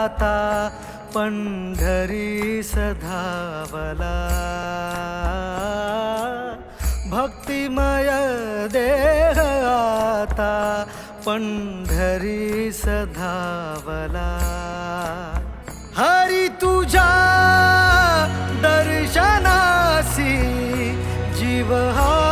आता पंढरी धावला भक्तिमय देह आता पंढरी धावला हरी तुझ्या दर्शनासी जीव हा